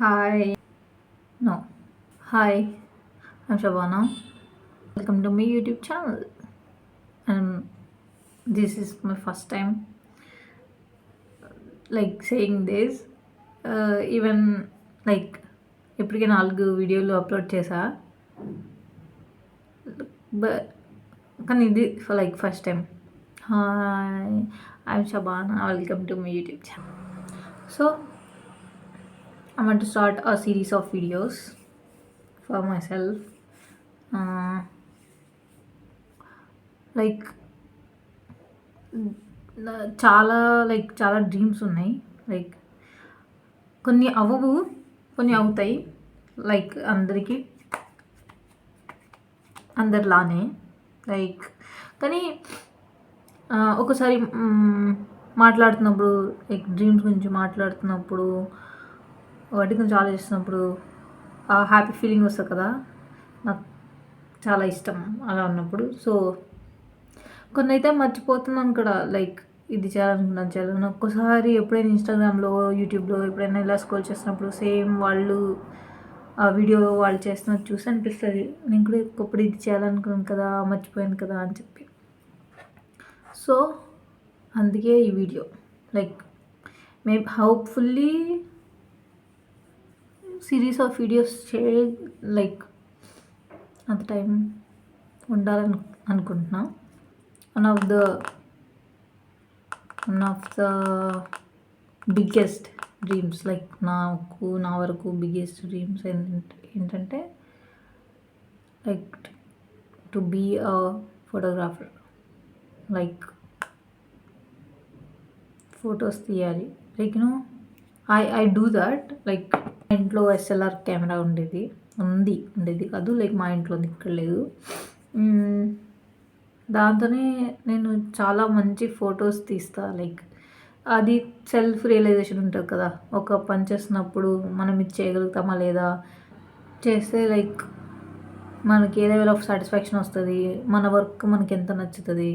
Hi. No. Hi. I'm Shabana. Welcome to my YouTube channel. And this is my first time saying this. Even like ఇప్పటికే 4 వీడియోలు upload చేశా. But కానీ ఇది first time. Hi. I'm Shabana. Welcome to my YouTube channel. So I want to start a series of videos for myself. Like చాలా చాలా dreams ఉన్నాయి. Like కొన్ని అవ్వవు, కొన్ని అవుతాయి. లైక్ అందరిలానే. లైక్ కానీ ఒకసారి మాట్లాడుతున్నప్పుడు లైక్ డ్రీమ్స్ గురించి మాట్లాడుతున్నప్పుడు వాటి గురించి ఆలోచిస్తున్నప్పుడు హ్యాపీ ఫీలింగ్ వస్తుంది కదా, నాకు చాలా ఇష్టం అలా ఉన్నప్పుడు. సో కొన్ని అయితే మర్చిపోతున్నాను కూడా. లైక్ ఇది చేయాలని ఒక్కసారి ఎప్పుడైనా ఇన్స్టాగ్రామ్లో, యూట్యూబ్లో ఎప్పుడైనా ఇలా స్క్రోల్ చేసినప్పుడు సేమ్ వాళ్ళు ఆ వీడియో వాళ్ళు చేస్తున్నది చూసి అనిపిస్తుంది, నేను కూడా ఒకప్పుడు ఇది చేయాలనుకున్నాను కదా, మర్చిపోయాను కదా అని చెప్పి. సో అందుకే ఈ video like hopefully series of videos like అంత టైం ఉండాలని అనుకుంటున్నా. One of the biggest dreams, like నా వరకు బిగ్గెస్ట్ డ్రీమ్స్ ఏంటంటే like to be a photographer. Like photos తీయాలి. Like I do that. Like మా ఇంట్లో ఎస్ఎల్ఆర్ కెమెరా ఉండేది కాదు, లైక్ మా ఇంట్లో ఇక్కడ లేదు. దాంతోనే నేను చాలా మంచి ఫొటోస్ తీస్తా. లైక్ అది సెల్ఫ్ రియలైజేషన్ ఉంటుంది కదా, ఒక పని చేస్తున్నప్పుడు మనం ఇది చేయగలుగుతామా లేదా, చేస్తే లైక్ మనకి ఏ లెవెల్ ఆఫ్ సాటిస్ఫాక్షన్ వస్తుంది, మన వర్క్ మనకి ఎంత నచ్చుతుంది.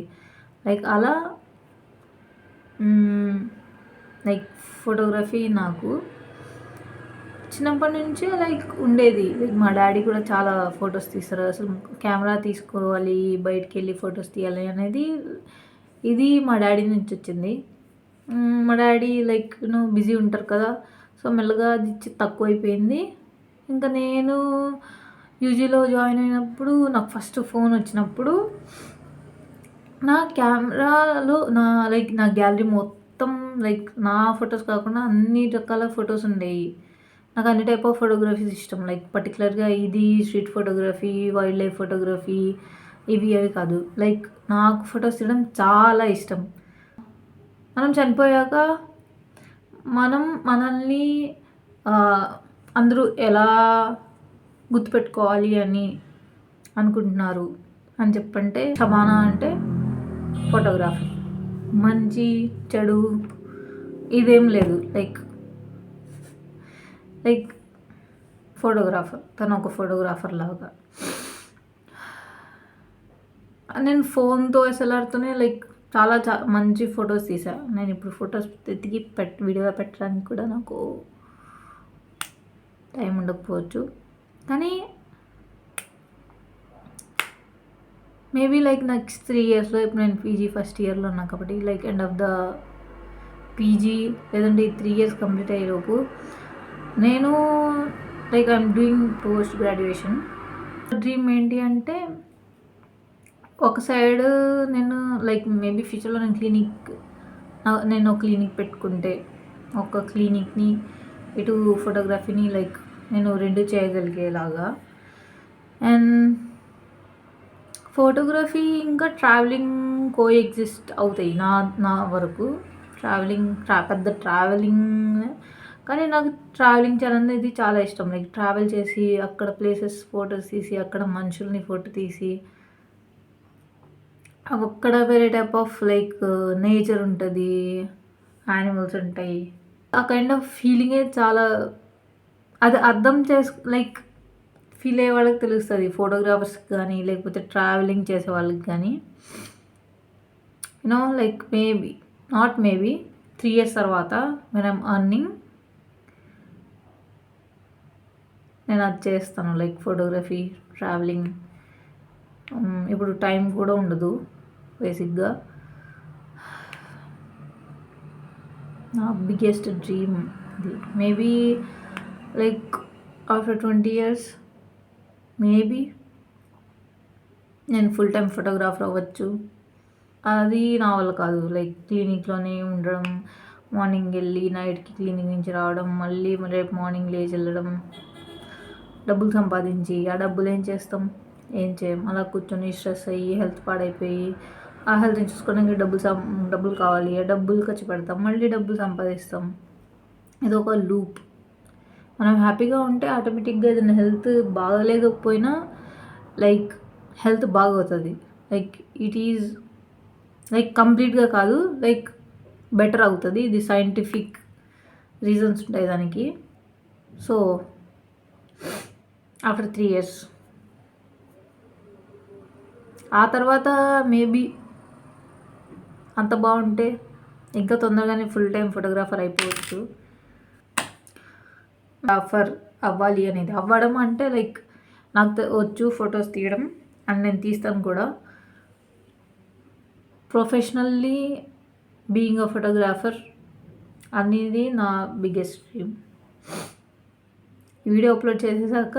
లైక్ అలా లైక్ ఫోటోగ్రఫీ నాకు చిన్నప్పటి నుంచే లైక్ ఉండేది. లైక్ మా డాడీ కూడా చాలా ఫొటోస్ తీస్తారు. అసలు కెమెరా తీసుకోవాలి, బయటికి వెళ్ళి ఫొటోస్ తీయాలి అనేది ఇది మా డాడీ నుంచి వచ్చింది. మా డాడీ లైక్ బిజీ ఉంటారు కదా, సో మెల్లగా అది తక్కువైపోయింది. ఇంకా నేను యూజీలో జాయిన్ అయినప్పుడు నాకు ఫస్ట్ ఫోన్ వచ్చినప్పుడు నా కెమెరాలో నా గ్యాలరీ మొత్తం లైక్ నా ఫొటోస్ కాకుండా అన్ని రకాల ఫొటోస్ ఉండేవి. నాకు అన్ని టైప్ ఆఫ్ ఫోటోగ్రఫీస్ ఇష్టం. లైక్ పర్టికులర్గా ఇది street photography, wild life photography అవి కాదు. లైక్ నాకు ఫొటోస్ తీయడం చాలా ఇష్టం. మనం చనిపోయాక మనల్ని అందరూ ఎలా గుర్తుపెట్టుకోవాలి అని అనుకుంటున్నారు అని చెప్పంటే సమానా అంటే ఫోటోగ్రఫీ. మంచి చెడు ఇదేం లేదు. లైక్ ఫోటోగ్రాఫర్, తను ఒక ఫోటోగ్రాఫర్ లాగా. నేను ఫోన్తో ఎస్ఎల్ఆర్తోనే లైక్ చాలా మంచి ఫొటోస్ తీసా. నేను ఇప్పుడు ఫొటోస్ ఎత్తికి వీడియో పెట్టడానికి కూడా నాకు టైం ఉండకపోవచ్చు. కానీ మేబీ లైక్ నెక్స్ట్ 3 yearsలో, ఇప్పుడు నేను పీజీ ఫస్ట్ ఇయర్లో ఉన్నా కాబట్టి like end of the PG లేదంటే ఈ 3 years కంప్లీట్ అయ్యేలోపు నేను like I'm doing post graduation. Dream ఏంటి అంటే ఒక సైడ్ నేను లైక్ మేబీ ఫ్యూచర్లో నేను ఒక క్లినిక్ పెట్టుకుంటే, ఒక క్లినిక్ని ఇటు ఫోటోగ్రఫీని లైక్ నేను 2 చేయగలిగేలాగా. అండ్ ఫోటోగ్రఫీ ఇంకా ట్రావెలింగ్ కోఎగ్జిస్ట్ అవుతాయి నా వరకు. పెద్ద ట్రావెలింగ్, కానీ నాకు ట్రావెలింగ్ చేయాలనేది చాలా ఇష్టం. లైక్ ట్రావెల్ చేసి అక్కడ ప్లేసెస్ ఫొటోస్ తీసి, అక్కడ మనుషుల్ని ఫోటో తీసి, అక్కడ వేరే టైప్ ఆఫ్ లైక్ నేచర్ ఉంటుంది, యానిమల్స్ ఉంటాయి. ఆ కైండ్ ఆఫ్ ఫీలింగే చాలా, అది అర్థం లైక్ ఫీల్ అయ్యే వాళ్ళకి తెలుస్తుంది, ఫోటోగ్రాఫర్స్కి కానీ లేకపోతే ట్రావెలింగ్ చేసే వాళ్ళకి కానీ. లైక్ మేబీ 3 years తర్వాత when I'm earning, నేను అది చేస్తాను, లైక్ ఫోటోగ్రఫీ, ట్రావెలింగ్. ఇప్పుడు టైం కూడా ఉండదు బేసిక్గా. నా బిగ్గెస్ట్ డ్రీమ్ ఇది. Maybe like after 20 years maybe నేను ఫుల్ టైం ఫోటోగ్రాఫర్ అవ్వచ్చు. అది నా వల్ల కాదు. లైక్ క్లినిక్లోనే ఉండడం, మార్నింగ్ వెళ్ళి నైట్కి క్లినిక్ నుంచి రావడం, మళ్ళీ రేపు మార్నింగ్ లేచి వెళ్ళడం, డబ్బులు సంపాదించి ఆ డబ్బులు ఏం చేస్తాం, ఏం చేయం. అలా కూర్చొని స్ట్రెస్ అయ్యి హెల్త్ పాడైపోయి, ఆ హెల్త్ని చూసుకోవడానికి డబ్బులు కావాలి, ఆ డబ్బులు ఖర్చు పెడతాం, మళ్ళీ డబ్బులు సంపాదిస్తాం. ఇది ఒక లూప్. మనం హ్యాపీగా ఉంటే ఆటోమేటిక్గా ఏదైనా హెల్త్ బాగలేకపోయినా లైక్ హెల్త్ బాగవుతుంది. లైక్ ఇట్ ఈజ్ లైక్ కంప్లీట్గా కాదు, లైక్ బెటర్ అవుతుంది. ఇది సైంటిఫిక్ రీజన్స్ ఉంటాయి దానికి. సో ఆఫ్టర్ 3 years ఆ తర్వాత మేబీ అంత బాగుంటే ఇంకా తొందరగానే ఫుల్ టైం ఫోటోగ్రాఫర్ అయిపోవచ్చు. ఫోటోగ్రాఫర్ అవ్వాలి అనేది, అవ్వడం అంటే లైక్ నాకు వచ్చు ఫొటోస్ తీయడం, అండ్ నేను తీస్తాను కూడా. ప్రొఫెషనల్లీ బీయింగ్ అ ఫోటోగ్రాఫర్ అనేది నా బిగ్గెస్ట్ డ్రీమ్. వీడియో అప్లోడ్ చేసేసాక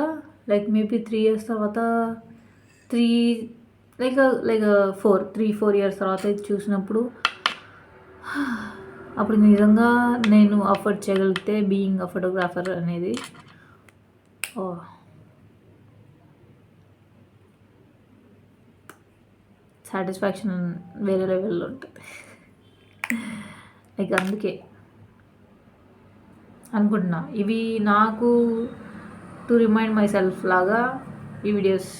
లైక్ మేబీ 3 years తర్వాత, 3-4 years తర్వాత ఇది చూసినప్పుడు అప్పుడు నిజంగా నేను అఫోర్డ్ చేయగలిగితే బీయింగ్ అ ఫోటోగ్రాఫర్ అనేది సాటిస్ఫాక్షన్ వేరే లెవెల్లో ఉంటుంది. లైక్ అందుకే అనుకుంటున్నా, ఇవి నాకు టు రిమైండ్ మై సెల్ఫ్ లాగా ఈ వీడియోస్